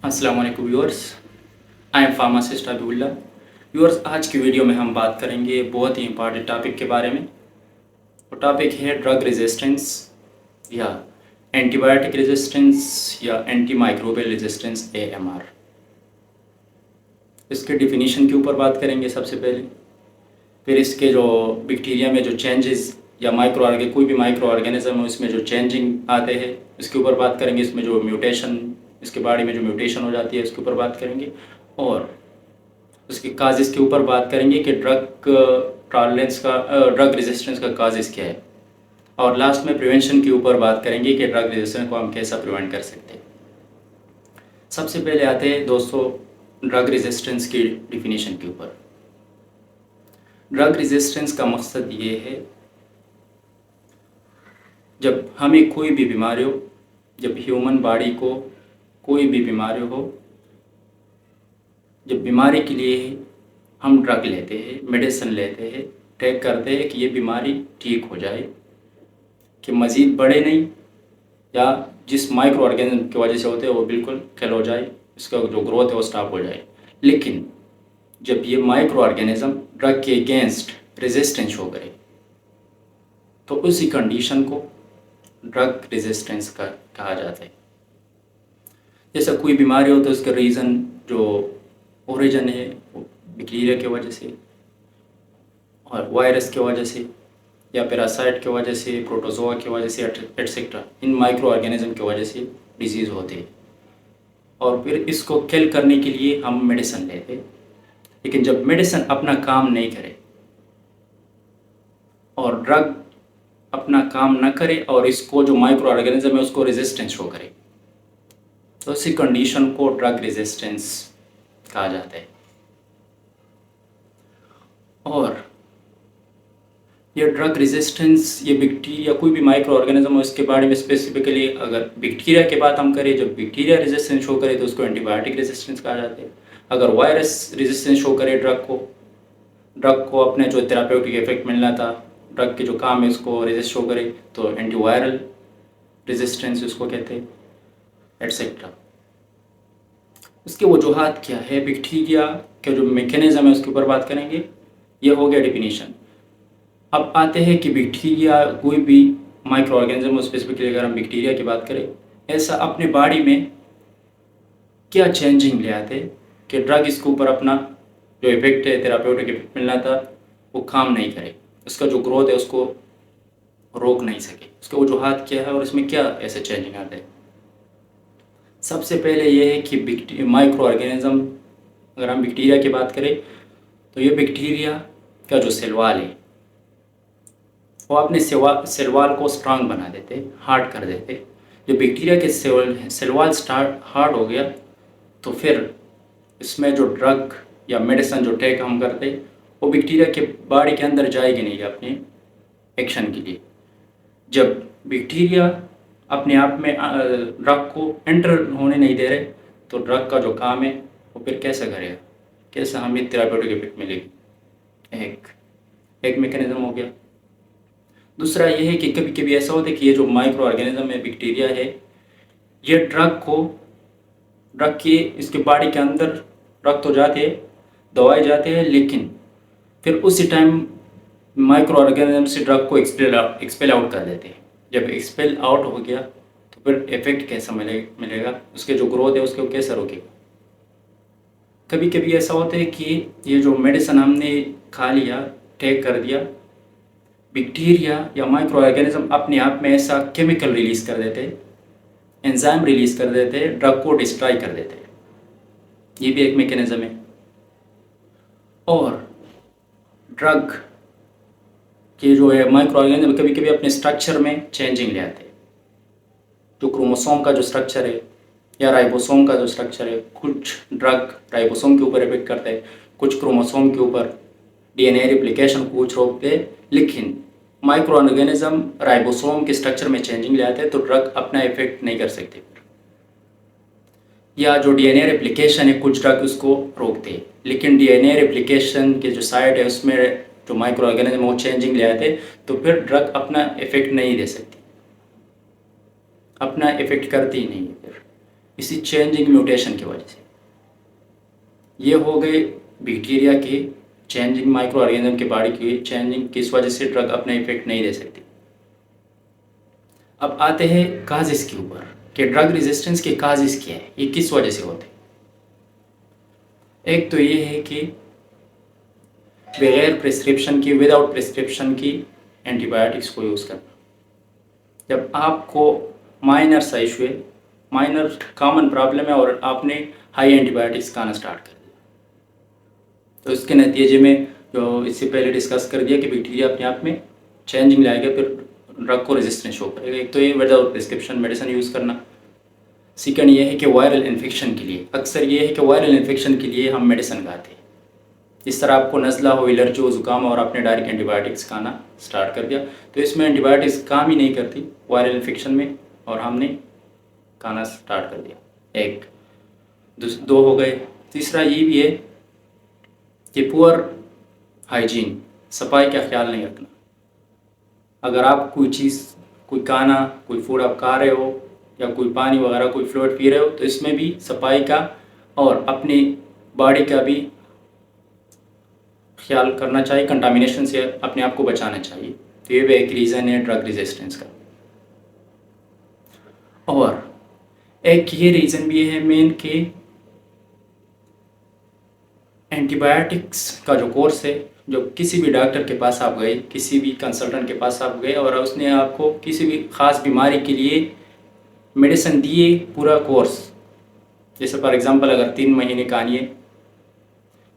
अस्सलाम वालेकुम viewers. I am pharmacist Abiullah. Viewers, आज की वीडियो में हम बात करेंगे बहुत ही इंपॉर्टेंट टॉपिक के बारे में। वो टॉपिक है ड्रग रेजिस्टेंस या एंटीबायोटिक रेजिस्टेंस या एंटी माइक्रोबियल रेजिस्टेंस AMR। इसके डिफिनीशन के ऊपर बात करेंगे सबसे पहले। फिर इसके जो बैक्टीरिया में जो चेंजेस या कोई भी माइक्रो ऑर्गेनिज्म है उसमें जो चेंजिंग आते हैं इसके ऊपर बात करेंगे। इसमें जो म्यूटेशन, इसके बॉडी में जो म्यूटेशन हो जाती है इसके ऊपर बात करेंगे। और उसके काजेज़ के ऊपर बात करेंगे कि ड्रग रेजिस्टेंस का काजेज़ क्या है। और लास्ट में प्रिवेंशन के ऊपर बात करेंगे कि ड्रग रेजिस्टेंस को हम कैसा प्रिवेंट कर सकते हैं। सबसे पहले आते हैं दोस्तों ड्रग रेजिस्टेंस की डिफिनीशन के ऊपर। ड्रग रेजिस्टेंस का मकसद ये है जब हमें कोई भी बीमारी हो, जब ह्यूमन बॉडी को कोई भी बीमारी हो, जब बीमारी के लिए हम ड्रग लेते हैं, मेडिसिन लेते हैं, टेक करते हैं कि ये बीमारी ठीक हो जाए, कि मज़ीद बढ़े नहीं, या जिस माइक्रो ऑर्गेनिज्म की वजह से होते हैं वो बिल्कुल किल हो जाए, इसका जो ग्रोथ है वो स्टॉप हो जाए। लेकिन जब ये माइक्रो ऑर्गेनिज्म ड्रग के अगेंस्ट रेजिस्टेंस शो करे तो उसी कंडीशन को ड्रग रेजिस्टेंस का कहा जाता है। जैसा कोई बीमारी हो तो उसका रीज़न जो ओरिजिन है वो बैक्टीरिया की वजह से और वायरस की वजह से या पैरासाइट की वजह से, प्रोटोजोआ की वजह से एटसेट्रा, इन माइक्रो ऑर्गेनिज्म की वजह से डिजीज़ होते हैं। और फिर इसको किल करने के लिए हम मेडिसिन लेते हैं। लेकिन जब मेडिसिन अपना काम नहीं करे और ड्रग अपना काम न करे और इसको जो माइक्रो ऑर्गेनिज्म है उसको रेजिस्टेंस शो करे तो इसी कंडीशन को ड्रग रेजिस्टेंस कहा जाता है। और ये ड्रग रेजिस्टेंस, ये बैक्टीरिया कोई भी माइक्रो ऑर्गेनिज्म हो इसके बारे में स्पेसिफिकली अगर बैक्टीरिया की बात हम करें, जब बैक्टीरिया रेजिस्टेंस शो करे तो उसको एंटीबायोटिक रेजिस्टेंस कहा जाता है। अगर वायरस रेजिस्टेंस शो करे ड्रग को अपने जो थेराप्यूटिक इफेक्ट मिलना था, ड्रग के जो काम है उसको रेजिस्ट शो करे तो एंटीवायरल रेजिस्टेंस उसको कहते हैं, एटसेट्रा। उसके वजूहात क्या है, बैक्टीरिया का जो मैकेनिज्म है उसके ऊपर बात करेंगे। ये हो गया डिफिनीशन। अब आते हैं कि बैक्टीरिया कोई भी माइक्रो ऑर्गेनिज्म, स्पेसिफिकली अगर हम बैक्टीरिया की बात करें, ऐसा अपने बॉडी में क्या चेंजिंग ले आते कि ड्रग इसके ऊपर अपना जो इफेक्ट है, थेराप्यूटिक इफेक्ट मिलना था, वो काम नहीं करे, उसका जो ग्रोथ है उसको रोक नहीं सके। उसके वजूहात क्या है और इसमें क्या ऐसे चेंजिंग आते हैं। सबसे पहले ये है कि माइक्रो ऑर्गेनिज्म, अगर हम बैक्टीरिया की बात करें तो ये बैक्टीरिया का जो सेल वॉल है वो अपने सेल वॉल को स्ट्रांग बना देते, हार्ड कर देते। जब बैक्टीरिया के सेल वॉल हार्ड हो गया तो फिर इसमें जो ड्रग या मेडिसिन जो टेक हम करते वो बैक्टीरिया के बॉडी के अंदर जाएगी नहीं अपने एक्शन के लिए। जब बैक्टीरिया अपने आप में ड्रग को एंटर होने नहीं दे रहे तो ड्रग का जो काम है वो फिर कैसे करेगा, कैसे हमें थेराप्यूटिक इफेक्ट मिलेगी। एक मैकेनिज्म हो गया। दूसरा ये है कि कभी कभी ऐसा होता है कि ये जो माइक्रो ऑर्गेनिज्म है, बैक्टीरिया है, ये ड्रग के इसके बॉडी के अंदर ड्रग तो जाते हैं, दवाई जाते हैं, लेकिन फिर उसी टाइम माइक्रो ऑर्गेनिज्म से ड्रग को एक्सपेल आउट कर देते हैं। जब एक्सपेल आउट हो गया तो फिर इफेक्ट कैसा मिलेगा, उसके जो ग्रोथ है उसको कैसे रोकेगा। कभी कभी ऐसा होता है कि ये जो मेडिसिन हमने खा लिया, टेक कर दिया, बैक्टीरिया या माइक्रो ऑर्गेनिज्म अपने आप में ऐसा केमिकल रिलीज़ कर देते, एंजाइम रिलीज़ कर देते, ड्रग को डिस्ट्रॉय कर देते। ये भी एक मैकेनिज्म है। और ड्रग के जो है माइक्रो ऑर्गेनिज्म कभी कभी अपने स्ट्रक्चर में चेंजिंग ले आते हैं। जो क्रोमोसोम का जो स्ट्रक्चर है या राइबोसोम का जो स्ट्रक्चर है, कुछ ड्रग राइबोसोम के ऊपर इफेक्ट करते हैं, कुछ क्रोमोसोम के ऊपर DNA रिप्लिकेशन को कुछ रोकते हैं। लेकिन माइक्रो ऑर्गेनिज्म राइबोसोम के स्ट्रक्चर में चेंजिंग ले आते हैं तो ड्रग अपना इफेक्ट नहीं कर सकते। या जो DNA रेप्लिकेशन है, कुछ ड्रग उसको रोकते हैं, लेकिन DNA रेप्लिकेशन के जो साइड है उसमें जो माइक्रो ऑर्गेनिज्म वो चेंजिंग ले आते तो फिर ड्रग अपना इफेक्ट नहीं दे सकती, अपना इफेक्ट करती ही नहीं है। फिर इसी चेंजिंग म्यूटेशन की वजह से। ये हो गए बैक्टीरिया के चेंजिंग, माइक्रो ऑर्गेनिज्म के बॉडी की चेंजिंग किस वजह से ड्रग अपना इफेक्ट नहीं दे सकती। अब आते हैं काजेस के ऊपर कि ड्रग रेजिस्टेंस के काजेस क्या है, ये किस वजह से होते हैं। एक तो ये है कि बगैर प्रिस्क्रिप्शन की, विदाउट प्रिस्क्रिप्शन की एंटीबायोटिक्स को यूज़ करना। जब आपको माइनर सा इशू है, माइनर कॉमन प्रॉब्लम है और आपने हाई एंटीबायोटिक्स खाना स्टार्ट कर दिया, तो इसके नतीजे में जो इससे पहले डिस्कस कर दिया कि बैक्टीरिया अपने आप में चेंजिंग लाएगा, फिर ड्रग को रेजिस्टेंस शो करेगा। एक तो ये विदाउट प्रिस्क्रिप्शन मेडिसिन यूज़ करना। सेकंड ये है कि वायरल इन्फेक्शन के लिए, अक्सर ये है कि वायरल इन्फेक्शन के लिए हम मेडिसिन खाते हैं। इस तरह आपको नज़ला हो, एलर्जी हो, ज़ुकाम और आपने डायरेक्ट एंटीबायोटिक्स खाना स्टार्ट कर दिया, तो इसमें एंटीबायोटिक्स काम ही नहीं करती वायरल इन्फेक्शन में, और हमने खाना स्टार्ट कर दिया। एक दो हो गए। तीसरा ये भी है कि पुअर हाइजीन, सफाई का ख्याल नहीं रखना। अगर आप कोई चीज़, कोई खाना, कोई फूड आप खा रहे हो या कोई पानी वगैरह कोई फ्लूइड पी रहे हो, तो इसमें भी सफाई का और अपनी बॉडी का भी ख्याल करना चाहिए, कंटामिनेशन से अपने आप को बचाना चाहिए। तो ये भी एक रीज़न है ड्रग रेजिस्टेंस का। और एक ये रीज़न भी है मेन कि एंटीबायोटिक्स का जो कोर्स है, जो किसी भी डॉक्टर के पास आप गए, किसी भी कंसल्टेंट के पास आप गए और उसने आपको किसी भी ख़ास बीमारी के लिए मेडिसिन दिए पूरा कोर्स, जैसे फॉर एग्जांपल अगर 3 महीने का आनी है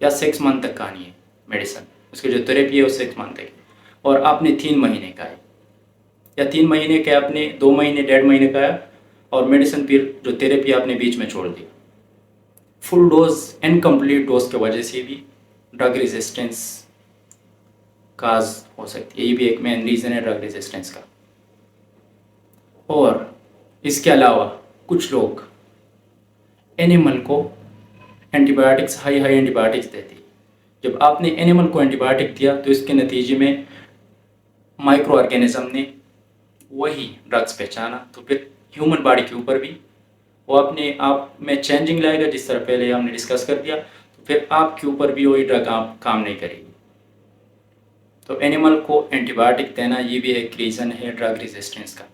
या 6 मंथ तक का आनी है मेडिसिन, उसकी जो थेरेपी है वो 6 मंथ तक है, और आपने 3 महीने का है या 3 महीने का आपने 2 महीने 1.5 महीने का है, और मेडिसिन फिर जो थेरेपी आपने बीच में छोड़ दी, फुल डोज इनकम्प्लीट डोज की वजह से भी ड्रग रेजिस्टेंस काज हो सकती है। ये भी एक मेन रीज़न है ड्रग रेजिस्टेंस का। और इसके अलावा कुछ लोग एनिमल को एंटीबायोटिक्स, हाई एंटीबायोटिक्स देते हैं। जब आपने एनिमल को एंटीबायोटिक दिया तो इसके नतीजे में माइक्रो ऑर्गेनिज्म ने वही ड्रग्स पहचाना, तो फिर ह्यूमन बॉडी के ऊपर भी वो अपने आप में चेंजिंग लाएगा, जिस तरह पहले हमने डिस्कस कर दिया, तो फिर आपके ऊपर भी वही ड्रग आप काम नहीं करेगी। तो एनिमल को एंटीबायोटिक देना ये भी एक रीज़न है ड्रग रेजिस्टेंस का।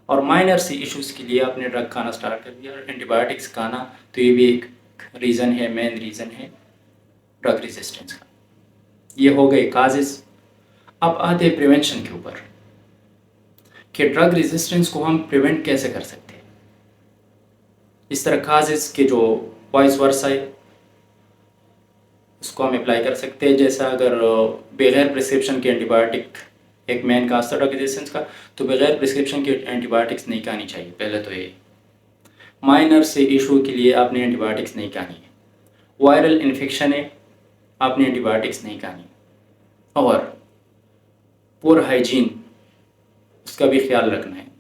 और माइनर सी इश्यूज़ के लिए आपने ड्रग खाना स्टार्ट कर दिया और एंटीबायोटिक्स खाना, तो ये भी एक रीज़न है, मेन रीज़न है ड्रग रेजिस्टेंस का। ये हो गए काजेस। अब आते हैं प्रिवेंशन के ऊपर कि ड्रग रेजिस्टेंस को हम प्रिवेंट कैसे कर सकते हैं। इस तरह काजेस के जो वाइस वर्सा है उसको हम अप्लाई कर सकते हैं। जैसा अगर बगैर प्रिस्क्रिप्शन के एंटीबायोटिक एक मेन काज था ड्रग रेजिस्टेंस का, तो बगैर प्रिस्क्रिप्शन के एंटीबायोटिक्स नहीं खानी चाहिए। पहले तो ये माइनर से इशू के लिए आपने एंटीबायोटिक्स नहीं खानी है। वायरल इन्फेक्शन है, आपने एंटीबायोटिक्स नहीं खानी। और पुअर हाइजीन, उसका भी ख्याल रखना है।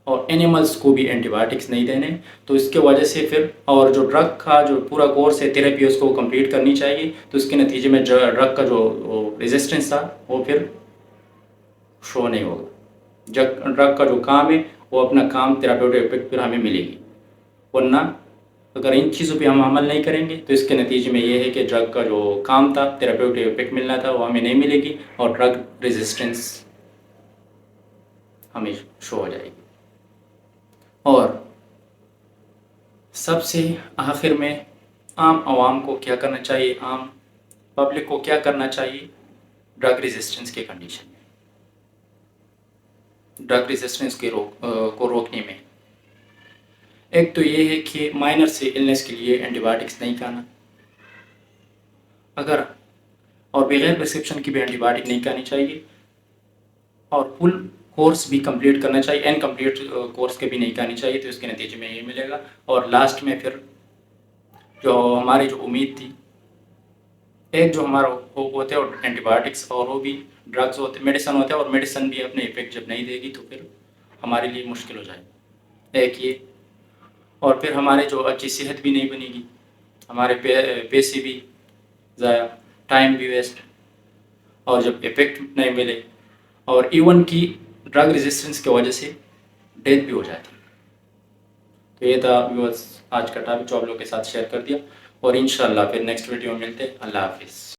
और एनिमल्स को भी एंटीबायोटिक्स नहीं देने, तो इसके वजह से फिर, और जो ड्रग का जो पूरा कोर्स है थेरेपी उसको कंप्लीट करनी चाहिए, तो इसके नतीजे में ड्रग का जो रेजिस्टेंस था वो फिर शो नहीं होगा। ड्रग का जो काम है वो अपना काम थेराप्यूटिक इफेक्ट फिर हमें मिलेगी। वरना अगर इन चीज़ों पे हम अमल नहीं करेंगे तो इसके नतीजे में ये है कि ड्रग का जो काम था, थेराप्यूटिक इफेक्ट मिलना था, वो हमें नहीं मिलेगी और ड्रग रेजिस्टेंस हमें शो हो जाएगी। और सबसे आखिर में आम आवाम को क्या करना चाहिए, आम पब्लिक को क्या करना चाहिए ड्रग रेजिस्टेंस के कंडीशन में, ड्रग रेजिस्टेंस के को रोकने में। एक तो ये है कि माइनर से इलनेस के लिए एंटीबायोटिक्स नहीं खाना, अगर और बगैर प्रिस्क्रिप्शन की भी एंटीबायोटिक नहीं खानी चाहिए, और फुल कोर्स भी कंप्लीट करना चाहिए, इनकम्प्लीट कोर्स के भी नहीं खानी चाहिए, तो इसके नतीजे में ये मिलेगा। और लास्ट में फिर जो हमारी जो उम्मीद थी, एक जो हमारा वो होते हैं एंटीबायोटिक्स और वो भी ड्रग्स होते, मेडिसिन होते हैं, और मेडिसिन भी अपने इफेक्ट जब नहीं देगी तो फिर हमारे लिए मुश्किल हो जाएगा। एक ये, और फिर हमारे जो अच्छी सेहत भी नहीं बनेगी, हमारे पैसे भी ज़ाया, टाइम भी वेस्ट, और जब इफेक्ट नहीं मिले, और इवन की ड्रग रेजिस्टेंस की वजह से डेथ भी हो जाती है। तो ये था व्यूअर्स आज का टॉपिक जो आप लोगों के साथ शेयर कर दिया, और इंशाल्लाह फिर नेक्स्ट वीडियो में मिलते हैं। अल्लाह हाफिज़।